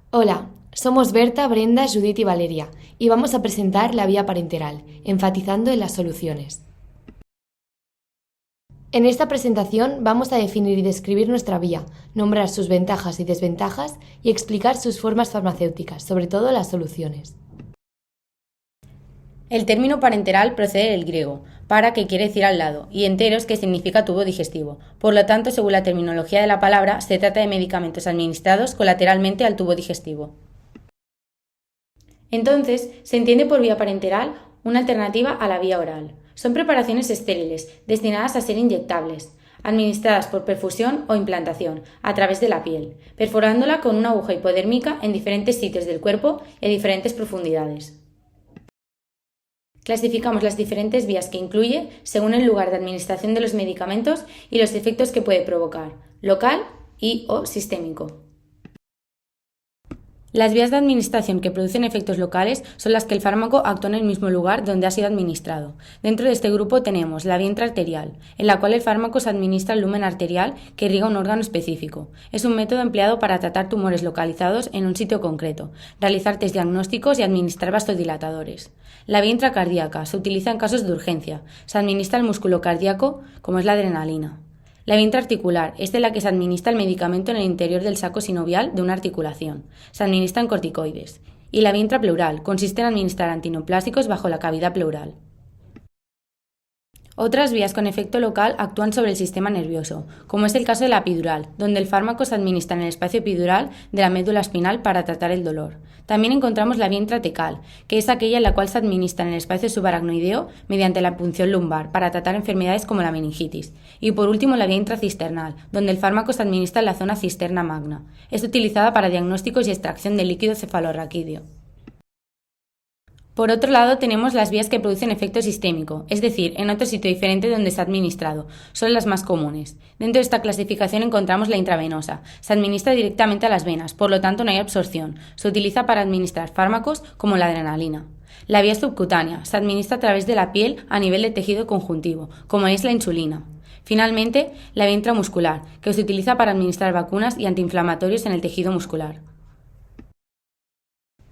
Hola, somos Berta, Brenda, Judith y Valeria y vamos a presentar la vía parenteral, enfatizando en las soluciones. En esta presentación vamos a definir y describir nuestra vía, nombrar sus ventajas y desventajas y explicar sus formas farmacéuticas, sobre todo las soluciones. El término parenteral procede del griego, para, que quiere decir al lado, y enteros, que significa tubo digestivo. Por lo tanto, según la terminología de la palabra, se trata de medicamentos administrados colateralmente al tubo digestivo. Entonces, se entiende por vía parenteral una alternativa a la vía oral. Son preparaciones estériles, destinadas a ser inyectables, administradas por perfusión o implantación, a través de la piel, perforándola con una aguja hipodérmica en diferentes sitios del cuerpo y a diferentes profundidades. Clasificamos las diferentes vías que incluye según el lugar de administración de los medicamentos y los efectos que puede provocar, local y/o sistémico. Las vías de administración que producen efectos locales son las que el fármaco actúa en el mismo lugar donde ha sido administrado. Dentro de este grupo tenemos la vía intraarterial, en la cual el fármaco se administra al lumen arterial que irriga un órgano específico. Es un método empleado para tratar tumores localizados en un sitio concreto, realizar test diagnósticos y administrar vasodilatadores. La vía intracardíaca se utiliza en casos de urgencia. Se administra al músculo cardíaco, como es la adrenalina. La vía intraarticular es de la que se administra el medicamento en el interior del saco sinovial de una articulación. Se administran corticoides. Y la vía intrapleural consiste en administrar antineoplásicos bajo la cavidad pleural. Otras vías con efecto local actúan sobre el sistema nervioso, como es el caso de la epidural, donde el fármaco se administra en el espacio epidural de la médula espinal para tratar el dolor. También encontramos la vía intratecal, que es aquella en la cual se administra en el espacio subaracnoideo mediante la punción lumbar para tratar enfermedades como la meningitis. Y por último la vía intracisternal, donde el fármaco se administra en la zona cisterna magna. Es utilizada para diagnósticos y extracción de líquido cefalorraquídeo. Por otro lado, tenemos las vías que producen efecto sistémico, es decir, en otro sitio diferente donde se ha administrado. Son las más comunes. Dentro de esta clasificación encontramos la intravenosa. Se administra directamente a las venas, por lo tanto no hay absorción. Se utiliza para administrar fármacos como la adrenalina. La vía subcutánea. Se administra a través de la piel a nivel de tejido conjuntivo, como es la insulina. Finalmente, la vía intramuscular, que se utiliza para administrar vacunas y antiinflamatorios en el tejido muscular.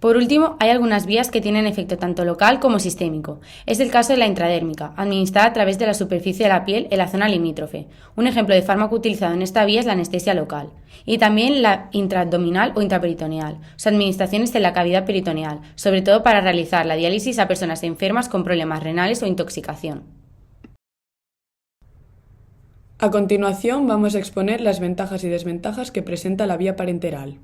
Por último, hay algunas vías que tienen efecto tanto local como sistémico. Es el caso de la intradérmica, administrada a través de la superficie de la piel en la zona limítrofe. Un ejemplo de fármaco utilizado en esta vía es la anestesia local. Y también la intraabdominal o intraperitoneal. Su administración es en la cavidad peritoneal, sobre todo para realizar la diálisis a personas enfermas con problemas renales o intoxicación. A continuación vamos a exponer las ventajas y desventajas que presenta la vía parenteral.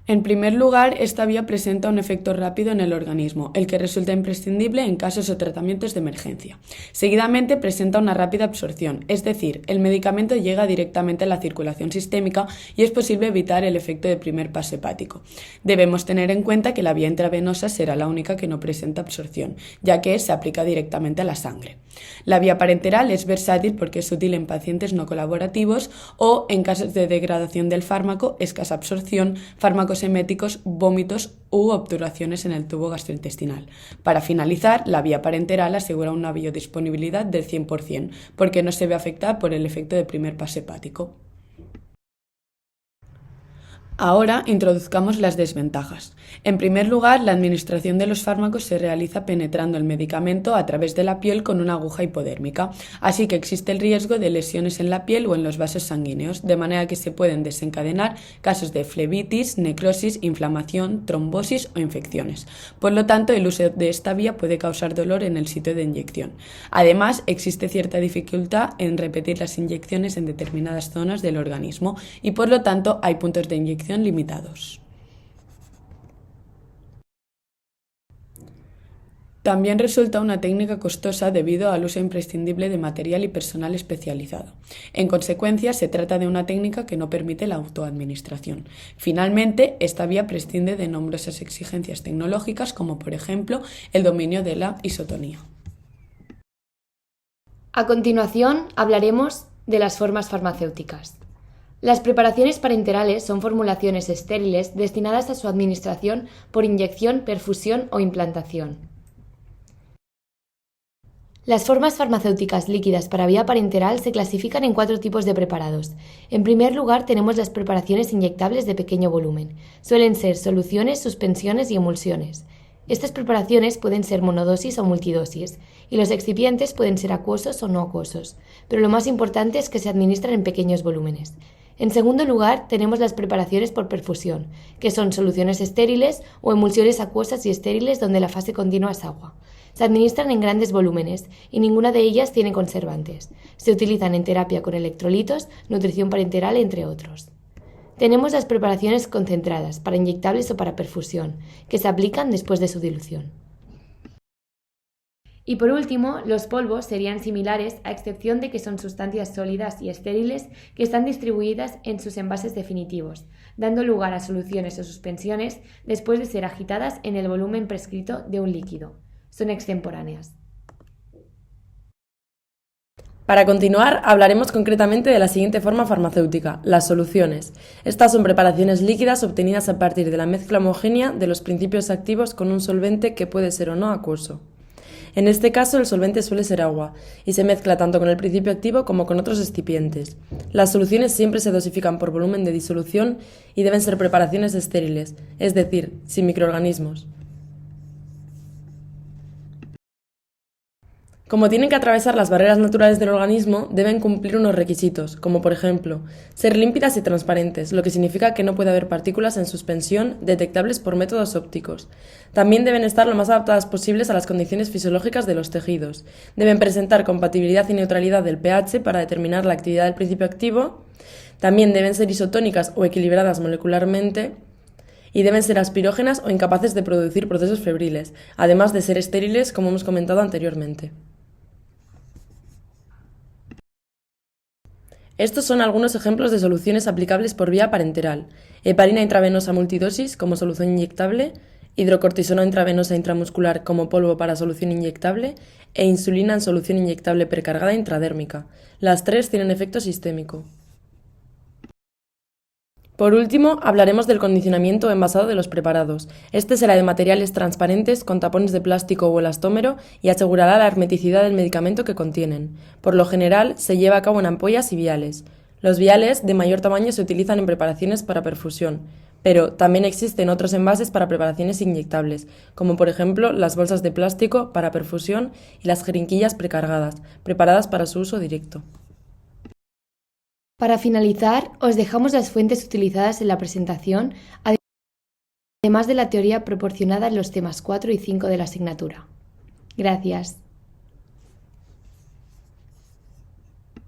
En primer lugar, esta vía presenta un efecto rápido en el organismo, el que resulta imprescindible en casos o tratamientos de emergencia. Seguidamente, presenta una rápida absorción, es decir, el medicamento llega directamente a la circulación sistémica y es posible evitar el efecto de primer paso hepático. Debemos tener en cuenta que la vía intravenosa será la única que no presenta absorción, ya que se aplica directamente a la sangre. La vía parenteral es versátil porque es útil en pacientes no colaborativos o en casos de degradación del fármaco, escasa absorción, fármacos eméticos, vómitos u obturaciones en el tubo gastrointestinal. Para finalizar, la vía parenteral asegura una biodisponibilidad del 100%, porque no se ve afectada por el efecto de primer paso hepático. Ahora introduzcamos las desventajas. En primer lugar, la administración de los fármacos se realiza penetrando el medicamento a través de la piel con una aguja hipodérmica, así que existe el riesgo de lesiones en la piel o en los vasos sanguíneos, de manera que se pueden desencadenar casos de flebitis, necrosis, inflamación, trombosis o infecciones. Por lo tanto, el uso de esta vía puede causar dolor en el sitio de inyección. Además, existe cierta dificultad en repetir las inyecciones en determinadas zonas del organismo y por lo tanto hay puntos de inyección limitados. También resulta una técnica costosa debido al uso imprescindible de material y personal especializado. En consecuencia, se trata de una técnica que no permite la autoadministración. Finalmente, esta vía prescinde de numerosas exigencias tecnológicas, como por ejemplo el dominio de la isotonía. A continuación, hablaremos de las formas farmacéuticas. Las preparaciones parenterales son formulaciones estériles destinadas a su administración por inyección, perfusión o implantación. Las formas farmacéuticas líquidas para vía parenteral se clasifican en 4 tipos de preparados. En primer lugar, tenemos las preparaciones inyectables de pequeño volumen. Suelen ser soluciones, suspensiones y emulsiones. Estas preparaciones pueden ser monodosis o multidosis, y los excipientes pueden ser acuosos o no acuosos, pero lo más importante es que se administran en pequeños volúmenes. En segundo lugar, tenemos las preparaciones por perfusión, que son soluciones estériles o emulsiones acuosas y estériles donde la fase continua es agua. Se administran en grandes volúmenes y ninguna de ellas tiene conservantes. Se utilizan en terapia con electrolitos, nutrición parenteral, entre otros. Tenemos las preparaciones concentradas, para inyectables o para perfusión, que se aplican después de su dilución. Y por último, los polvos serían similares a excepción de que son sustancias sólidas y estériles que están distribuidas en sus envases definitivos, dando lugar a soluciones o suspensiones después de ser agitadas en el volumen prescrito de un líquido. Son extemporáneas. Para continuar, hablaremos concretamente de la siguiente forma farmacéutica, las soluciones. Estas son preparaciones líquidas obtenidas a partir de la mezcla homogénea de los principios activos con un solvente que puede ser o no acuoso. En este caso, el solvente suele ser agua y se mezcla tanto con el principio activo como con otros excipientes. Las soluciones siempre se dosifican por volumen de disolución y deben ser preparaciones estériles, es decir, sin microorganismos. Como tienen que atravesar las barreras naturales del organismo, deben cumplir unos requisitos, como por ejemplo, ser límpidas y transparentes, lo que significa que no puede haber partículas en suspensión detectables por métodos ópticos. También deben estar lo más adaptadas posibles a las condiciones fisiológicas de los tejidos. Deben presentar compatibilidad y neutralidad del pH para determinar la actividad del principio activo. También deben ser isotónicas o equilibradas molecularmente. Y deben ser aspirógenas o incapaces de producir procesos febriles, además de ser estériles, como hemos comentado anteriormente. Estos son algunos ejemplos de soluciones aplicables por vía parenteral: heparina intravenosa multidosis como solución inyectable, hidrocortisona intravenosa intramuscular como polvo para solución inyectable e insulina en solución inyectable precargada intradérmica. Las 3 tienen efecto sistémico. Por último, hablaremos del condicionamiento o envasado de los preparados. Este será de materiales transparentes con tapones de plástico o elastómero y asegurará la hermeticidad del medicamento que contienen. Por lo general, se lleva a cabo en ampollas y viales. Los viales de mayor tamaño se utilizan en preparaciones para perfusión, pero también existen otros envases para preparaciones inyectables, como por ejemplo las bolsas de plástico para perfusión y las jeringuillas precargadas, preparadas para su uso directo. Para finalizar, os dejamos las fuentes utilizadas en la presentación, además de la teoría proporcionada en los temas 4 y 5 de la asignatura. Gracias.